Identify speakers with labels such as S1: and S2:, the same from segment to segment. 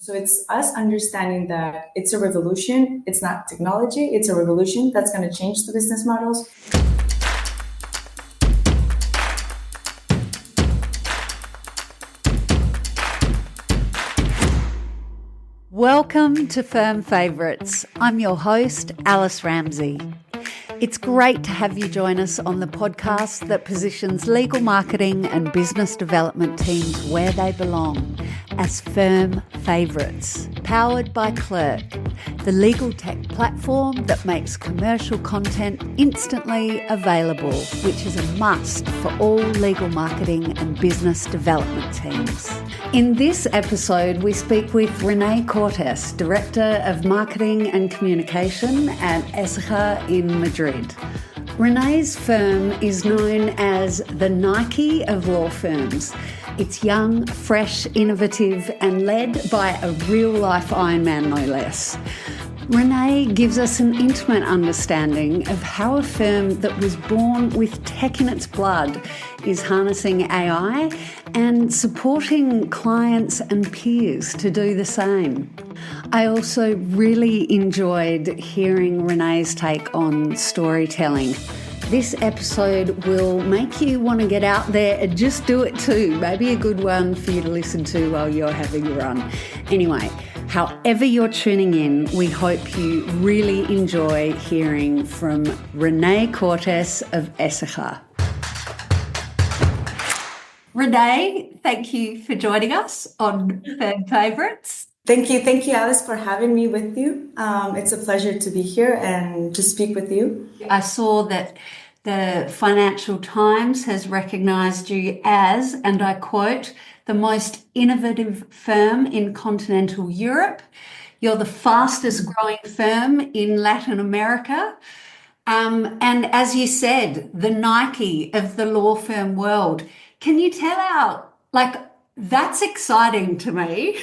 S1: So it's us understanding that it's a revolution. It's not technology. It's a revolution that's going to change the business models.
S2: Welcome to Firm Favourites. I'm your host, Alice Ramsey. It's great to have you join us on the podcast that positions legal marketing and business development teams where they belong as Firm Favourites, powered by Clerk, the legal tech platform that makes commercial content instantly available, which is a must for all legal marketing and business development teams. In this episode, we speak with Renee Cortes, Director of Marketing and Communication at ECIJA in Madrid. Renee's firm is known as the Nike of law firms. It's young, fresh, innovative, and led by a real-life Ironman, no less. Renee gives us an intimate understanding of how a firm that was born with tech in its blood is harnessing AI and supporting clients and peers to do the same. I also really enjoyed hearing Renee's take on storytelling. This episode will make you want to get out there and just do it too. Maybe a good one for you to listen to while you're having a run. Anyway, however you're tuning in, we hope you really enjoy hearing from Renee Cortes of ECIJA. Renee, thank you for joining us on Firm Favourites.
S1: Thank you, Alice, for having me with you. It's a pleasure to be here and to speak with you.
S2: I saw that the Financial Times has recognised you as, and I quote, the most innovative firm in continental Europe. You're the fastest growing firm in Latin America. And as you said, the Nike of the law firm world. Can you tell that's exciting to me.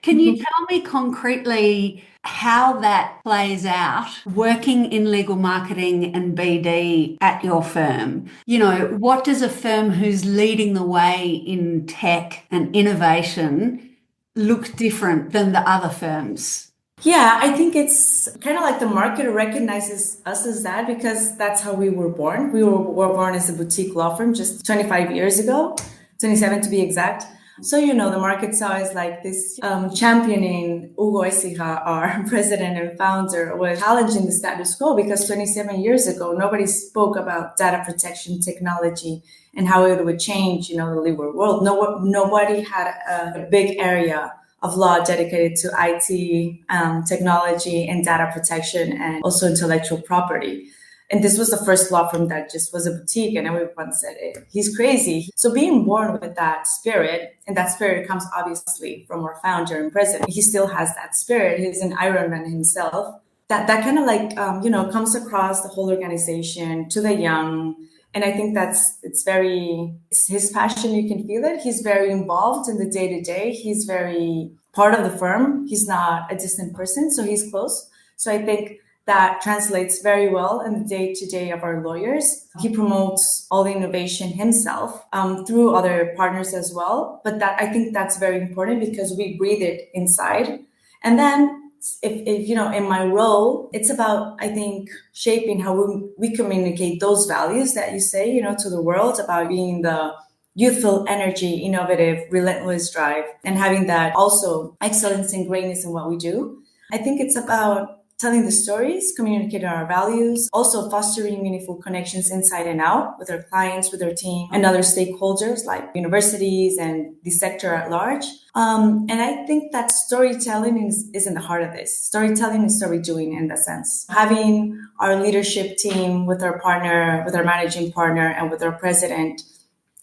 S2: Can you tell me concretely how that plays out working in legal marketing and BD at your firm? You know, what does a firm who's leading the way in tech and innovation look different than the other firms?
S1: Yeah, I think it's kind of like the market recognizes us as that because that's how we were born. We were born as a boutique law firm just 25 years ago, 27 to be exact. So, the market saw us like this championing Hugo ECIJA, our president and founder, was challenging the status quo because 27 years ago, nobody spoke about data protection technology and how it would change, the legal world. Nobody had a big area of law dedicated to IT, technology and data protection and also intellectual property. And this was the first law firm that just was a boutique and everyone said, he's crazy. So being born with that spirit, and that spirit comes obviously from our founder and president. He still has that spirit. He's an Ironman himself. That kind of comes across the whole organization to the young. And I think it's his passion. You can feel it. He's very involved in the day to day. He's very part of the firm. He's not a distant person, so he's close. So I think that translates very well in the day-to-day of our lawyers. He promotes all the innovation himself through other partners as well. But I think that's very important because we breathe it inside. And then if in my role, it's about, I think, shaping how we communicate those values that you say, to the world about being the youthful energy, innovative, relentless drive, and having that also excellence and greatness in what we do. I think it's about telling the stories, communicating our values, also fostering meaningful connections inside and out with our clients, with our team, and other stakeholders like universities and the sector at large. And I think that storytelling is in the heart of this. Storytelling is story doing in that sense. Having our leadership team with our partner, with our managing partner, and with our president,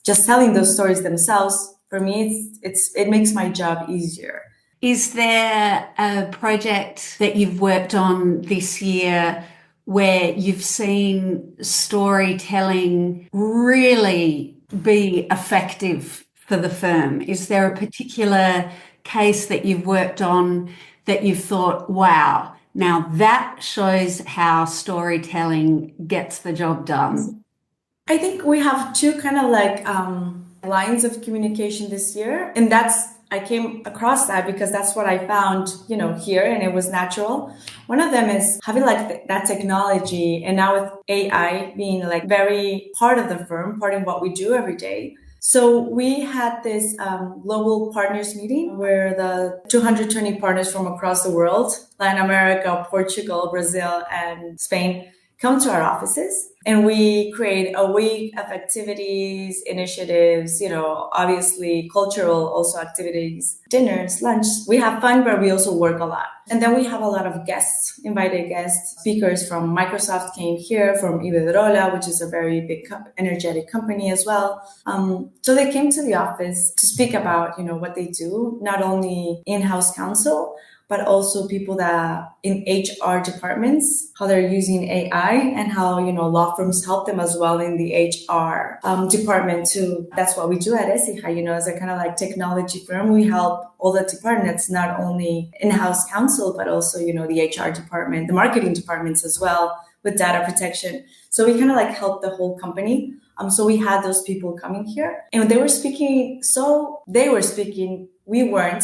S1: just telling those stories themselves, for me, it makes my job easier.
S2: Is there a project that you've worked on this year where you've seen storytelling really be effective for the firm? Is there a particular case that you've worked on that you've thought, wow, now that shows how storytelling gets the job done?
S1: I think we have two kind of lines of communication this year, and that's I came across that because that's what I found, here, and it was natural. One of them is having like that technology, and now with AI being like very part of the firm, part of what we do every day. So we had this global partners meeting where the 220 partners from across the world, Latin America, Portugal, Brazil, and Spain, come to our offices, and we create a week of activities, initiatives, obviously cultural also activities, dinners, lunch. We have fun, but we also work a lot. And then we have a lot of guests, invited guests, speakers from Microsoft came here, from Iberdrola, which is a very big energetic company as well. So they came to the office to speak about, what they do, not only in-house counsel, but also people that in HR departments, how they're using AI and how, law firms help them as well in the HR department too. That's what we do at ECIJA, as a kind of like technology firm. We help all the departments, not only in-house counsel, but also, the HR department, the marketing departments as well with data protection. So we kind of like help the whole company. So we had those people coming here and they were speaking, we weren't,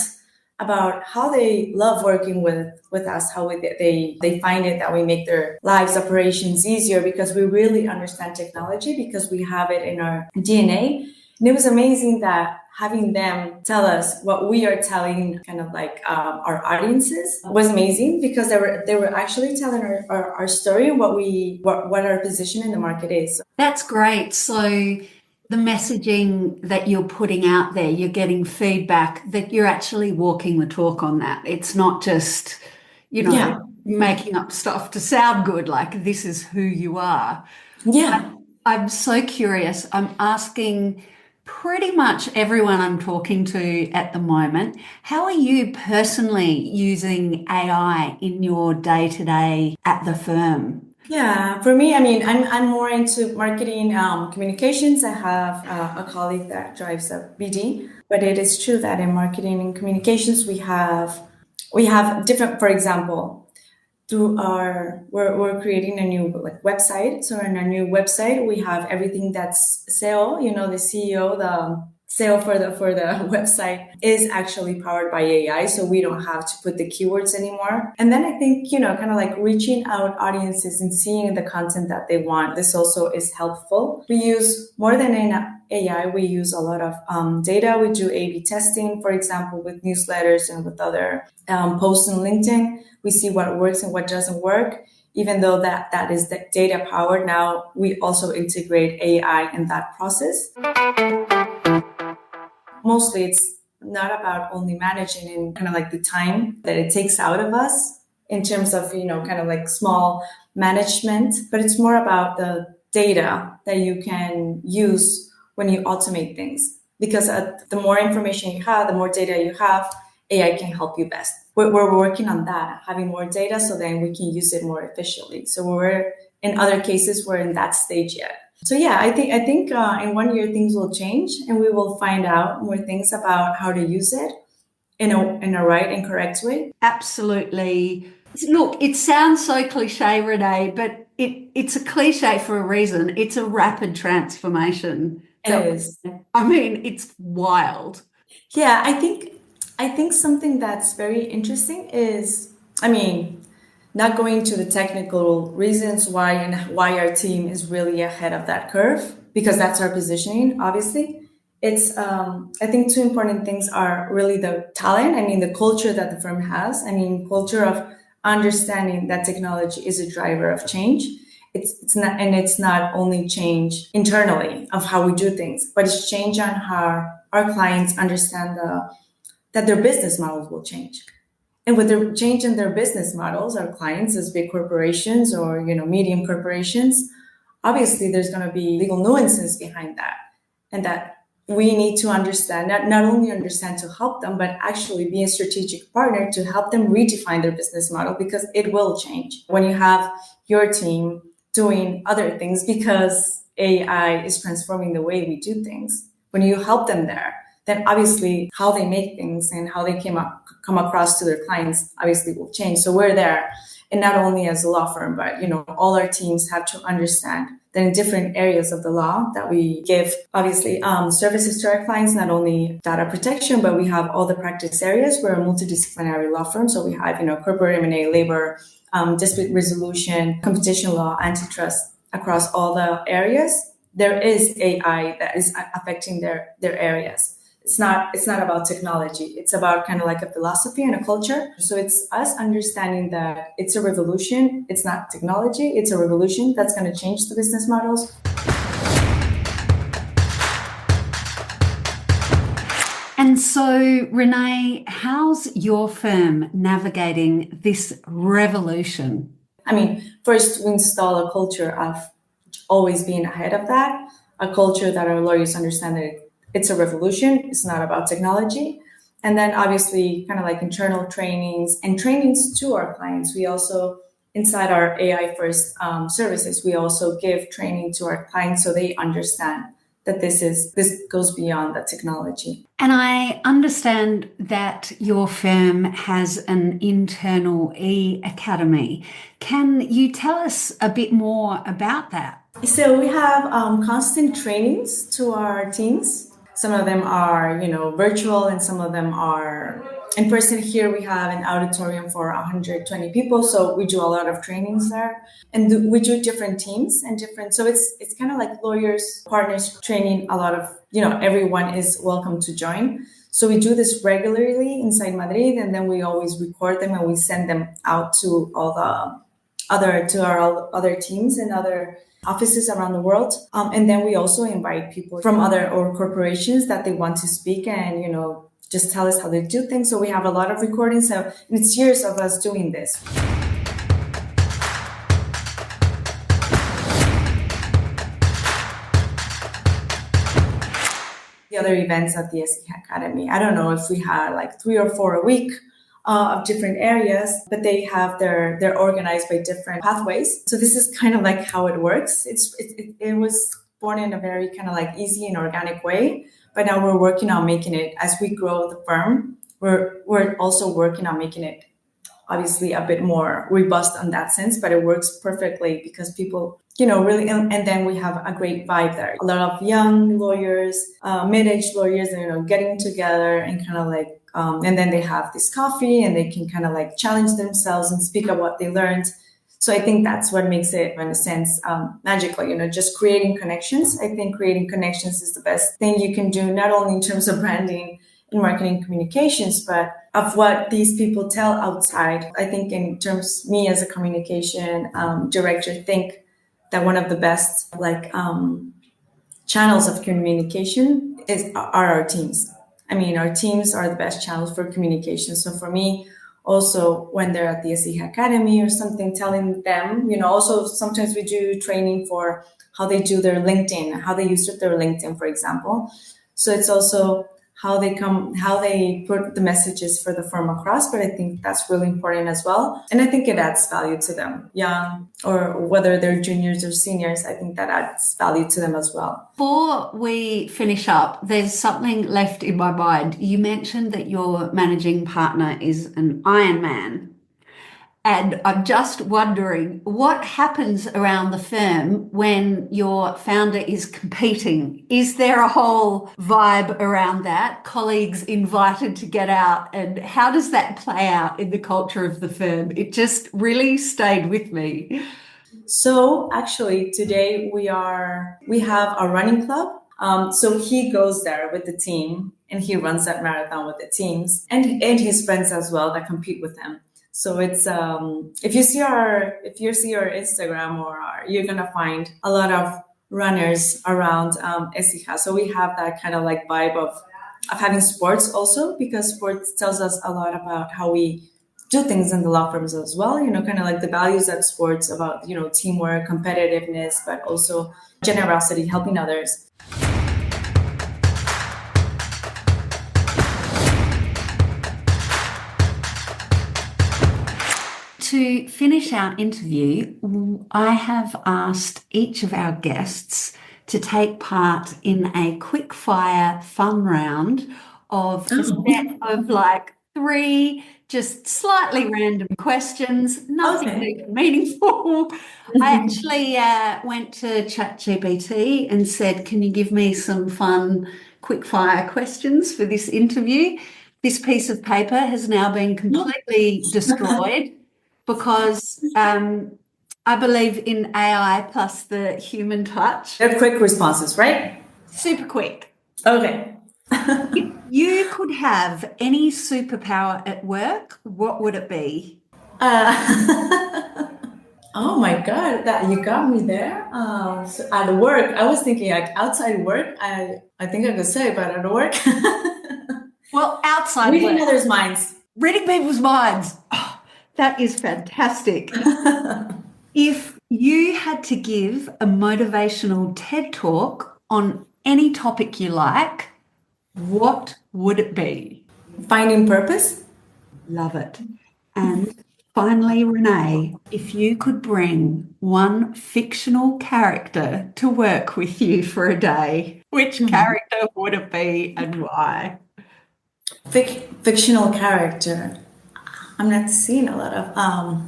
S1: about how they love working with us, how they find it that we make their lives, operations easier because we really understand technology, because we have it in our DNA. And it was amazing that having them tell us what we are telling kind of like our audiences was amazing, because they were actually telling our story and what our position in the market is.
S2: That's great. So the messaging that you're putting out there, you're getting feedback that you're actually walking the talk on that. It's not just, making up stuff to sound good, like this is who you are.
S1: Yeah.
S2: I'm so curious. I'm asking pretty much everyone I'm talking to at the moment, how are you personally using AI in your day-to-day at the firm?
S1: Yeah, for me, I'm more into marketing, communications. I have a colleague that drives a BD, but it is true that in marketing and communications, we have different. For example, we're creating a new website. So in our new website, we have everything that's SEO. The CEO, the SEO for the website is actually powered by AI, so we don't have to put the keywords anymore. And then I think, kind of like reaching out audiences and seeing the content that they want. This also is helpful. We use more than AI, we use a lot of data. We do A/B testing, for example, with newsletters and with other posts on LinkedIn. We see what works and what doesn't work. Even though that is data powered, now we also integrate AI in that process. Mostly it's not about only managing and kind of like the time that it takes out of us in terms of, kind of like small management, but it's more about the data that you can use when you automate things. Because the more information you have, the more data you have, AI can help you best. We're working on that, having more data so then we can use it more efficiently. So in other cases, we're in that stage yet. So yeah, I think in 1 year things will change and we will find out more things about how to use it in a right and correct way.
S2: Absolutely. Look, it sounds so cliche, Renee, but it's a cliche for a reason. It's a rapid transformation.
S1: It is.
S2: It's wild.
S1: Yeah, I think something that's very interesting is, not going to the technical reasons why our team is really ahead of that curve, because that's our positioning, obviously. It's, I think two important things are really the talent. The culture that the firm has. Culture of understanding that technology is a driver of change. It's not only change internally of how we do things, but it's change on how our clients understand that their business models will change. And with the change in their business models, our clients as big corporations or, medium corporations, obviously there's going to be legal nuances behind that. And that we need to understand, not only understand to help them, but actually be a strategic partner to help them redefine their business model, because it will change when you have your team doing other things, because AI is transforming the way we do things. When you help them there, then obviously how they make things and how they come across to their clients obviously will change. So we're there. And not only as a law firm, but, all our teams have to understand then in different areas of the law that we give, obviously, services to our clients, not only data protection, but we have all the practice areas. We're a multidisciplinary law firm. So we have, corporate M&A, labor, dispute resolution, competition law, antitrust across all the areas. There is AI that is affecting their areas. It's not about technology. It's about kind of like a philosophy and a culture. So it's us understanding that it's a revolution. It's not technology. It's a revolution that's going to change the business models.
S2: And so, Renee, how's your firm navigating this revolution?
S1: I mean, first we install a culture of always being ahead of that, a culture that our lawyers understand that it's a revolution. It's not about technology. And then obviously kind of like internal trainings and trainings to our clients. We also, inside our AI first services, we also give training to our clients so they understand that this goes beyond the technology.
S2: And I understand that your firm has an internal e-academy. Can you tell us a bit more about that?
S1: So we have constant trainings to our teams. Some of them are, virtual, and some of them are in person. Here we have an auditorium for 120 people, so we do a lot of trainings there, and we do different teams and different. So it's kind of like lawyers, partners training. A lot of everyone is welcome to join. So we do this regularly inside Madrid, and then we always record them and we send them out to all our other teams and other offices around the world. And then we also invite people from other corporations that they want to speak and, just tell us how they do things. So we have a lot of recordings. So it's years of us doing this. The other events at the ECIJA Academy, I don't know if we had like 3 or 4 a week of different areas, but they're organized by different pathways. So this is kind of like how it works. It was born in a very kind of like easy and organic way, but now we're working on making it, as we grow the firm, we're also working on making it obviously a bit more robust on that sense, but it works perfectly because people, really, and then we have a great vibe there. A lot of young lawyers, mid-aged lawyers, getting together and kind of like, and then they have this coffee and they can kind of like challenge themselves and speak about what they learned. So I think that's what makes it, in a sense, magical, just creating connections. I think creating connections is the best thing you can do, not only in terms of branding and marketing communications, but of what these people tell outside. I think in terms, me as a communication director, think that one of the best channels of communication are our teams. I mean, our teams are the best channels for communication. So for me, also when they're at the ECIJA Academy or something, telling them, also sometimes we do training for how they do their LinkedIn, how they use their LinkedIn, for example. So it's also how they put the messages for the firm across, but I think that's really important as well. And I think it adds value to them, young or whether they're juniors or seniors. I think that adds value to them as well.
S2: Before we finish up, there's something left in my mind. You mentioned that your managing partner is an Ironman. And I'm just wondering what happens around the firm when your founder is competing? Is there a whole vibe around that? Colleagues invited to get out? And how does that play out in the culture of the firm? It just really stayed with me.
S1: So actually today we have a running club. So he goes there with the team and he runs that marathon with the teams and his friends as well that compete with him. So it's if you see our Instagram you're gonna find a lot of runners around ECIJA. So we have that kind of like vibe of having sports also, because sports tells us a lot about how we do things in the law firms as well. Kind of like the values at sports about teamwork, competitiveness, but also generosity, helping others.
S2: To finish our interview, I have asked each of our guests to take part in a quick fire fun round of a set of like 3 just slightly random questions, nothing
S1: Okay.
S2: meaningful. I actually went to ChatGPT and said, can you give me some fun quick fire questions for this interview? This piece of paper has now been completely destroyed because I believe in AI plus the human touch.
S1: They're quick responses, right?
S2: Super quick.
S1: Okay.
S2: If you could have any superpower at work, what would it be?
S1: Oh my God, that you got me there. So at work, I was thinking like outside work. I think I could say, but at work,
S2: Well, outside
S1: reading
S2: work,
S1: others' minds.
S2: reading people's minds. Oh, that is fantastic. If you had to give a motivational TED talk on any topic you like, what would it be?
S1: Finding purpose.
S2: Love it. And finally, Renee, if you could bring one fictional character to work with you for a day, which character would it be and why?
S1: Fictional character. I'm not seeing a lot of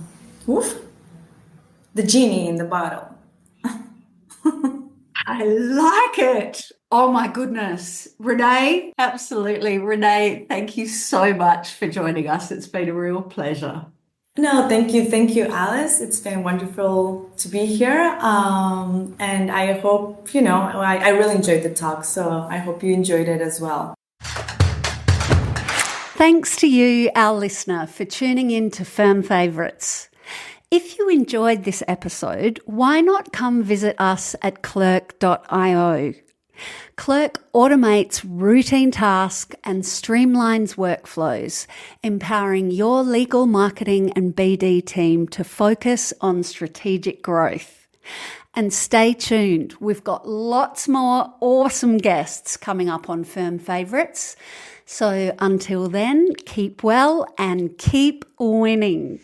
S1: oof, the genie in the bottle.
S2: I like it. Oh my goodness. Renee, absolutely. Renee, thank you so much for joining us. It's been a real pleasure.
S1: No, thank you, Alice. It's been wonderful to be here, and I hope I really enjoyed the talk. So I hope you enjoyed it as well.
S2: Thanks to you, our listener, for tuning in to Firm Favourites. If you enjoyed this episode, why not come visit us at clerk.io? Clerk automates routine tasks and streamlines workflows, empowering your legal marketing and BD team to focus on strategic growth. And stay tuned, we've got lots more awesome guests coming up on Firm Favourites. So until then, keep well and keep winning.